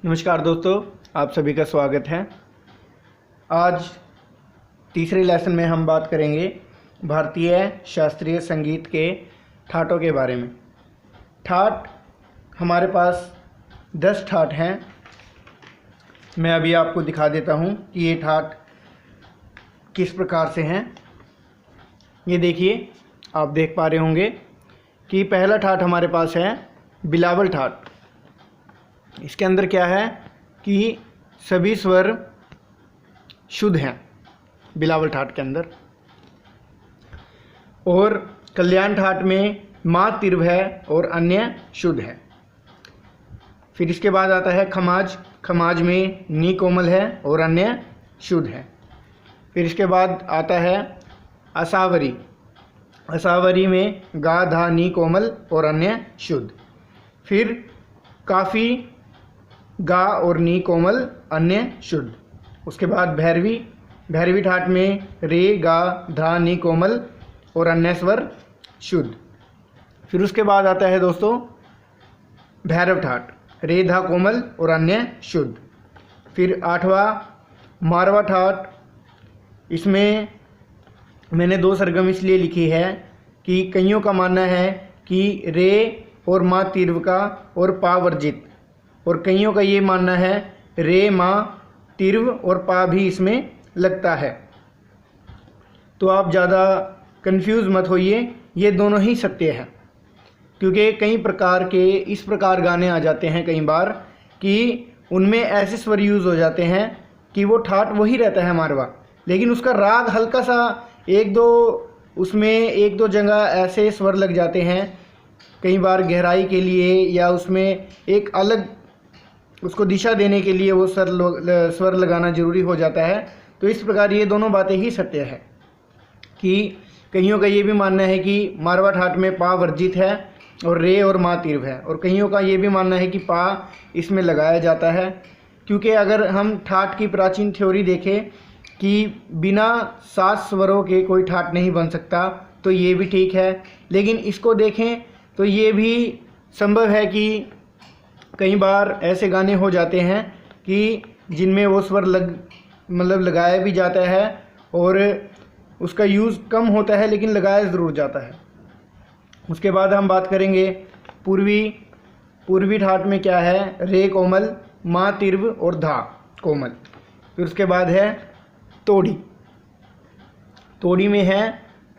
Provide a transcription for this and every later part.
नमस्कार दोस्तों, आप सभी का स्वागत है। आज तीसरे लेसन में हम बात करेंगे भारतीय शास्त्रीय संगीत के ठाटों के बारे में। ठाट हमारे पास 10 ठाट हैं। मैं अभी आपको दिखा देता हूँ कि ये ठाट किस प्रकार से हैं। ये देखिए, आप देख पा रहे होंगे कि पहला ठाट हमारे पास है बिलावल ठाट। इसके अंदर क्या है कि सभी स्वर शुद्ध हैं बिलावल ठाट के अंदर, और कल्याण ठाट में माँ तीव्र है और अन्य शुद्ध है। फिर इसके बाद आता है खमाज। खमाज में नी कोमल है और अन्य शुद्ध है। फिर इसके बाद आता है असावरी। असावरी में गा धा नी कोमल और अन्य शुद्ध। फिर काफ़ी, गा और नी कोमल अन्य शुद्ध। उसके बाद भैरवी। भैरवी ठाट में रे गा धा नी कोमल और अन्य स्वर शुद्ध। फिर उसके बाद आता है दोस्तों भैरव ठाट, रे धा कोमल और अन्य शुद्ध। फिर 8वां मारवा ठाट। इसमें मैंने 2 सरगम इसलिए लिखी है कि कईयों का मानना है कि रे और माँ तीव्र का और पा वर्जित, और कईयों का ये मानना है रे माँ तीव्र और पा भी इसमें लगता है। तो आप ज़्यादा कंफ्यूज मत होइए, ये दोनों ही सत्य है, क्योंकि कई प्रकार के इस प्रकार गाने आ जाते हैं कई बार कि उनमें ऐसे स्वर यूज़ हो जाते हैं कि वो ठाट वही रहता है मारवा, लेकिन उसका राग हल्का सा उसमें एक दो जगह ऐसे स्वर लग जाते हैं, कई बार गहराई के लिए या उसमें एक अलग उसको दिशा देने के लिए वो स्वर लगाना जरूरी हो जाता है। तो इस प्रकार ये दोनों बातें ही सत्य है कि कईयों का ये भी मानना है कि मारवा ठाट में पा वर्जित है और रे और माँ तीव्र है, और कईयों का ये भी मानना है कि पा इसमें लगाया जाता है। क्योंकि अगर हम ठाट की प्राचीन थ्योरी देखें कि बिना 7 स्वरों के कोई ठाट नहीं बन सकता, तो ये भी ठीक है। लेकिन इसको देखें तो ये भी संभव है कि कई बार ऐसे गाने हो जाते हैं कि जिनमें वो स्वर लगाया भी जाता है और उसका यूज़ कम होता है, लेकिन लगाया ज़रूर जाता है। उसके बाद हम बात करेंगे पूर्वी। पूर्वी ठाट में क्या है, रे कोमल, माँ तीव्र और धा कोमल। फिर उसके बाद है तोड़ी। तोड़ी में है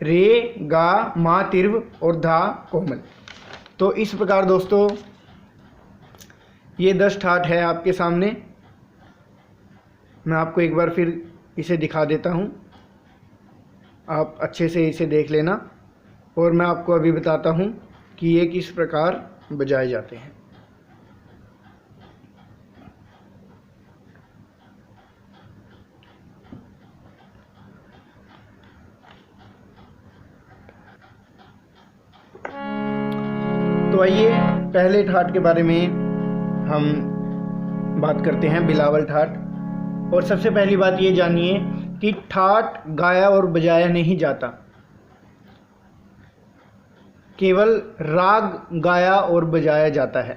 रे गा माँ तीव्र और धा कोमल। तो इस प्रकार दोस्तों ये 10 ठाट है आपके सामने। मैं आपको एक बार फिर इसे दिखा देता हूँ, आप अच्छे से इसे देख लेना, और मैं आपको अभी बताता हूँ कि ये किस प्रकार बजाए जाते हैं। तो आइए पहले ठाट के बारे में हम बात करते हैं, बिलावल ठाट। और सबसे पहली बात ये जानिए कि ठाट गाया और बजाया नहीं जाता, केवल राग गाया और बजाया जाता है।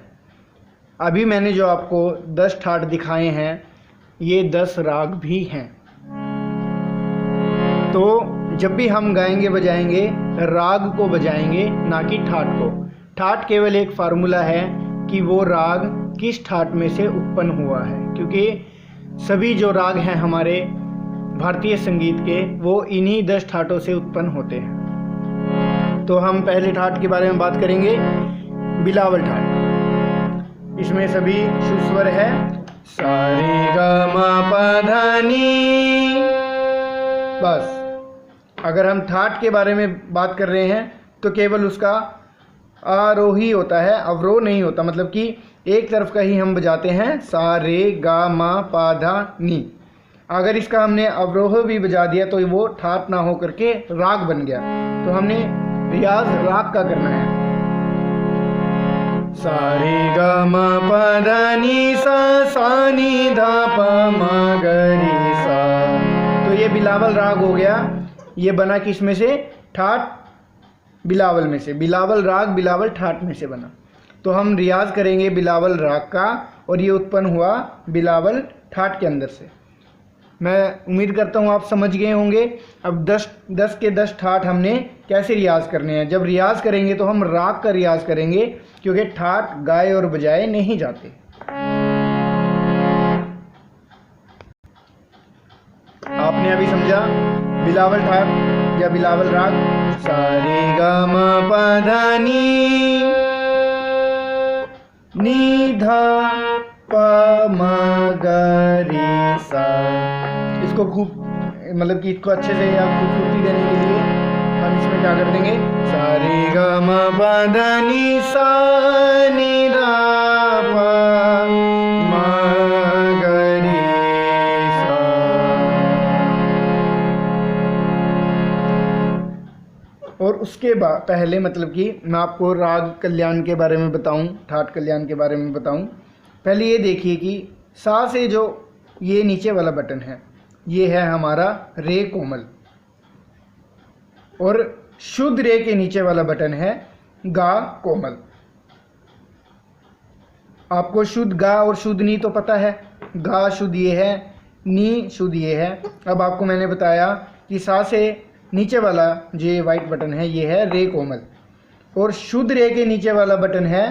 अभी मैंने जो आपको 10 ठाट दिखाए हैं, ये 10 राग भी हैं। तो जब भी हम गाएंगे बजाएंगे, राग को बजाएंगे, ना कि ठाट को। ठाट केवल एक फार्मूला है कि वो राग किस ठाट में से उत्पन्न हुआ है, क्योंकि सभी जो राग हैं हमारे भारतीय संगीत के, वो इन्हीं 10 ठाटों से उत्पन्न होते हैं। तो हम पहले ठाट के बारे में बात करेंगे, बिलावल ठाट। इसमें सभी शुद्ध स्वर है, सा रे गा मा पा धा नी। बस अगर हम ठाट के बारे में बात कर रहे हैं तो केवल उसका आरोही होता है, अवरोह नहीं होता, मतलब कि एक तरफ का ही हम बजाते हैं, सा रे गा मा पा धा नी। अगर इसका हमने अवरोह भी बजा दिया तो वो ठाट ना हो करके राग बन गया। तो हमने रियाज राग का करना है, सा रे गा मा पा धा नी सा नी धा पा मा ग रे सा। तो ये बिलावल राग हो गया। ये बना किस में से, ठाट बिलावल में से। बिलावल राग बिलावल ठाट में से बना। तो हम रियाज करेंगे बिलावल राग का और ये उत्पन्न हुआ बिलावल ठाट के अंदर से। मैं उम्मीद करता हूँ आप समझ गए होंगे। अब 10 के 10 ठाट हमने कैसे रियाज करने हैं। जब रियाज करेंगे तो हम राग का रियाज करेंगे, क्योंकि ठाट गाए और बजाए नहीं जाते। आपने अभी समझा बिलावल ठाट या बिलावल राग। सा रे ग म प ध नी ध प म ग रे सा। इसको खूब मतलब कि इसको अच्छे से या खूबसूरती देने के लिए हम इसमें क्या कर देंगे, सा रे ग म प ध नी सा नी ध प म ग रे सा। और उसके बाद पहले मतलब कि मैं आपको राग कल्याण के बारे में बताऊं, ठाट कल्याण के बारे में बताऊं। पहले ये देखिए कि सा से जो ये नीचे वाला बटन है, ये है हमारा रे कोमल, और शुद्ध रे के नीचे वाला बटन है गा कोमल। आपको शुद्ध गा और शुद्ध नी तो पता है, गा शुद्ध ये है, नी शुद्ध ये है। अब आपको मैंने बताया कि सा से नीचे वाला जो ये वाइट बटन है ये है रे कोमल, और शुद्ध रे के नीचे वाला बटन है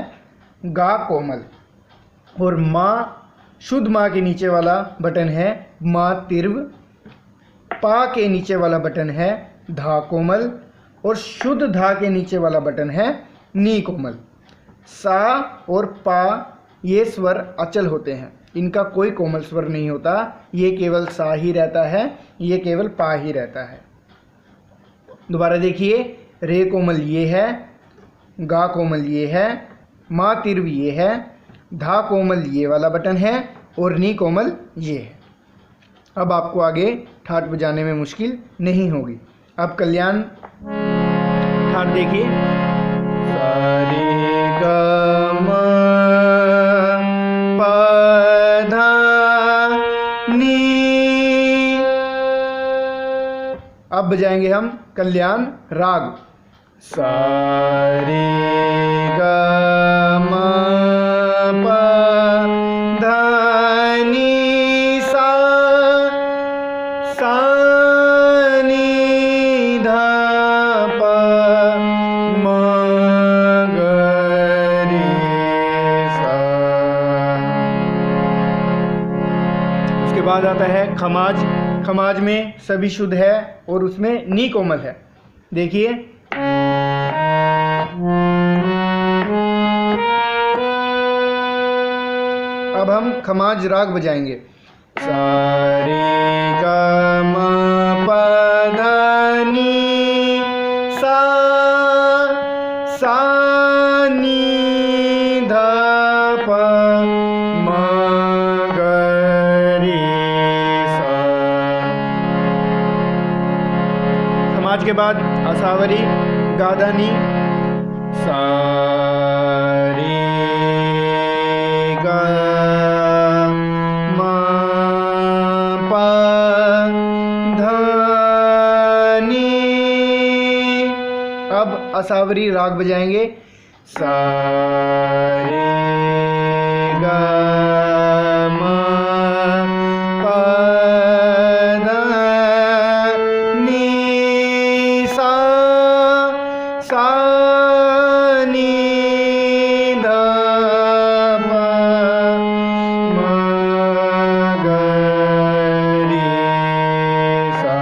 गा कोमल, और माँ शुद्ध माँ के नीचे वाला बटन है माँ तीव्र, पा के नीचे वाला बटन है धा कोमल, और शुद्ध धा के नीचे वाला बटन है नी कोमल। सा और पा ये स्वर अचल होते हैं, इनका कोई कोमल स्वर नहीं होता, ये केवल सा ही रहता है, ये केवल पा ही रहता है। दोबारा देखिए, रे कोमल ये है, गा कोमल ये है, माँ तीव्र ये है, धा कोमल ये वाला बटन है, और नी कोमल ये है। अब आपको आगे ठाट बजाने में मुश्किल नहीं होगी। अब कल्याण ठाट देखिए, सा रे ग म प ध नी। अब बजाएंगे हम कल्याण राग। सा रे ग म प ध नी सा, सा नी ध प म ग रे सा। उसके बाद आता है खमाज। खमाज में सभी शुद्ध है और उसमें नी कोमल है। देखिए, अब हम खमाज राग बजाएंगे। सा रे ग म प ध नी सा, सा नी ध प म ग रे सा। खमाज के बाद असावरी गाधा नी। सा रे ग म प ध नी। अब असावरी राग बजाएंगे। सा रे ग म प ध नी सा, सा नी ध प म ग रे सा।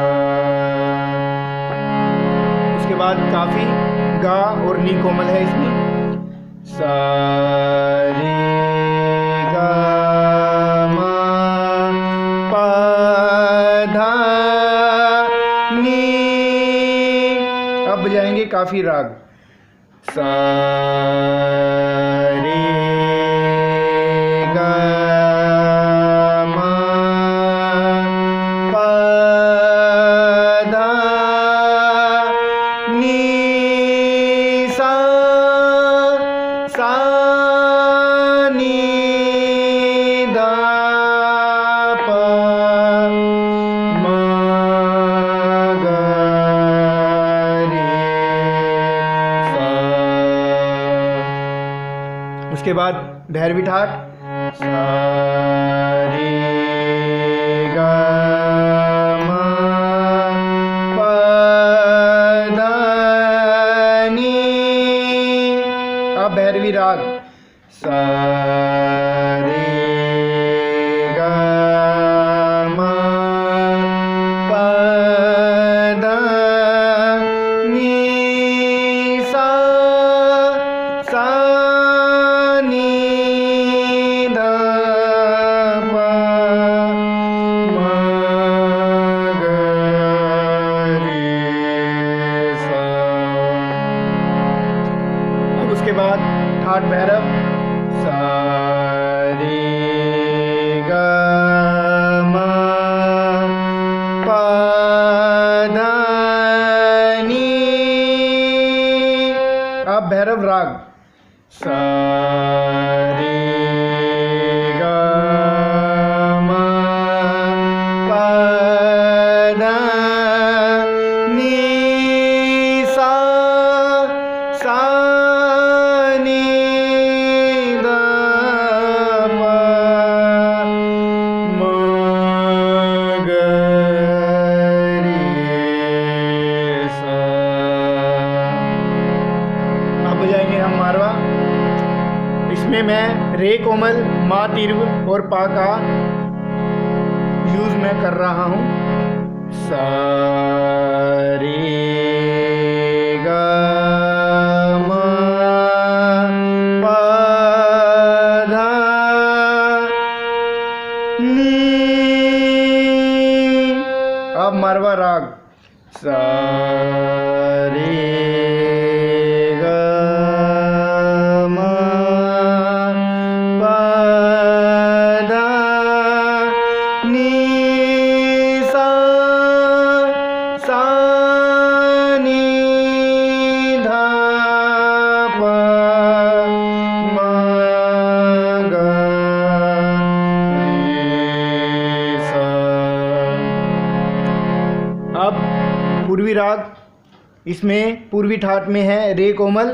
उसके बाद काफी गा और नी कोमल है इसमें। सा रे ग म प ध नी। अब बजाएंगे काफी राग। सा रे ग म प ध नी सा, सा नी ध प म ग रे सा। उसके बाद भैरवी ठाट। सा रे गा मा पा धा नी। अब भैरवी राग सा रे गा मा पा धा नी सा नी धा पा मा गा रे सा। अब उसके बाद ठाट भैरव सा रे गा मा पा धा नी। अब भैरव राग सा रे गा मा पा धा नी सा नी धा पा मा गा रे सा। अब बजाएंगे हम मारवा। इसमें मैं रे कोमल, मा तीव्र और पा का यूज मैं कर रहा हूँ। सा रे गा मा पा धा नी। अब मारवा राग सा रे गा मा पा धा नी सा नी धा पा मा गा रे सा। अब पूर्वी राग। इसमें पूर्वी ठाट में है रे कोमल,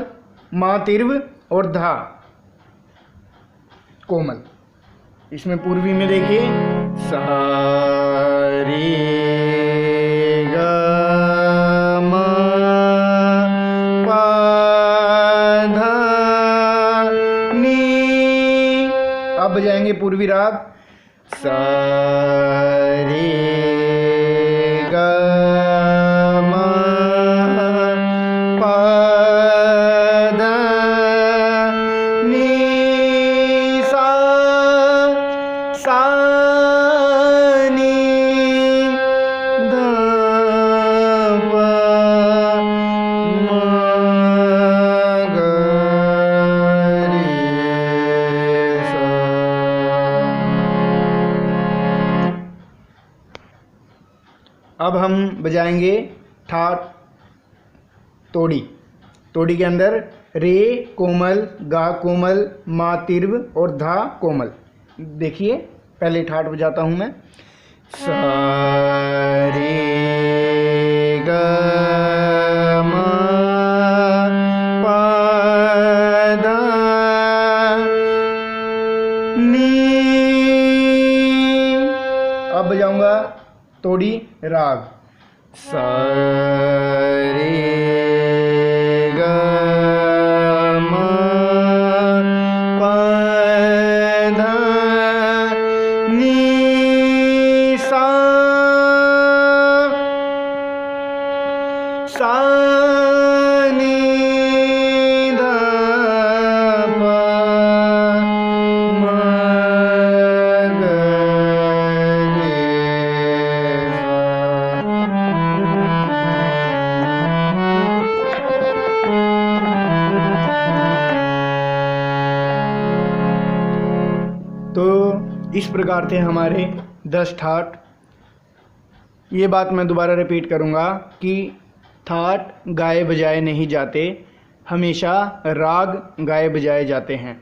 मा तीव्र और धा कोमल। इसमें पूर्वी में देखिए सा रे गा मा पा धा नी। अब बजाएंगे पूर्वी राग सा रे गा मा पा धा नी सा नी धा पा मा गा रे सा। अब हम बजाएंगे ठाट तोड़ी। तोड़ी के अंदर रे कोमल, गा कोमल, मा तीव्र और धा कोमल। देखिए पहले ठाट बजाता हूँ मैं। सा रे गा मा पा धा नी। अब बजाऊंगा तोड़ी राग सा रे गा मा पा धा नी सा नी धा पा मा गा रे सा। तो इस प्रकार थे हमारे 10 ठाट। ये बात मैं दोबारा रिपीट करूँगा कि ठाट गाए बजाए नहीं जाते, हमेशा राग गाए बजाए जाते हैं।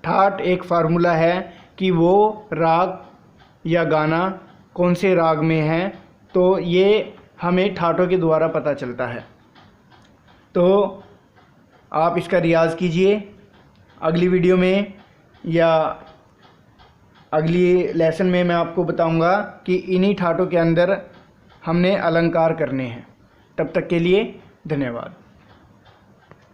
ठाट एक फार्मूला है कि वो राग या गाना कौन से राग में है, तो ये हमें ठाटों के द्वारा पता चलता है। तो आप इसका रियाज़ कीजिए। अगली वीडियो में या अगली लेसन में मैं आपको बताऊंगा कि इन्हीं ठाटों के अंदर हमने अलंकार करने हैं। तब तक के लिए धन्यवाद।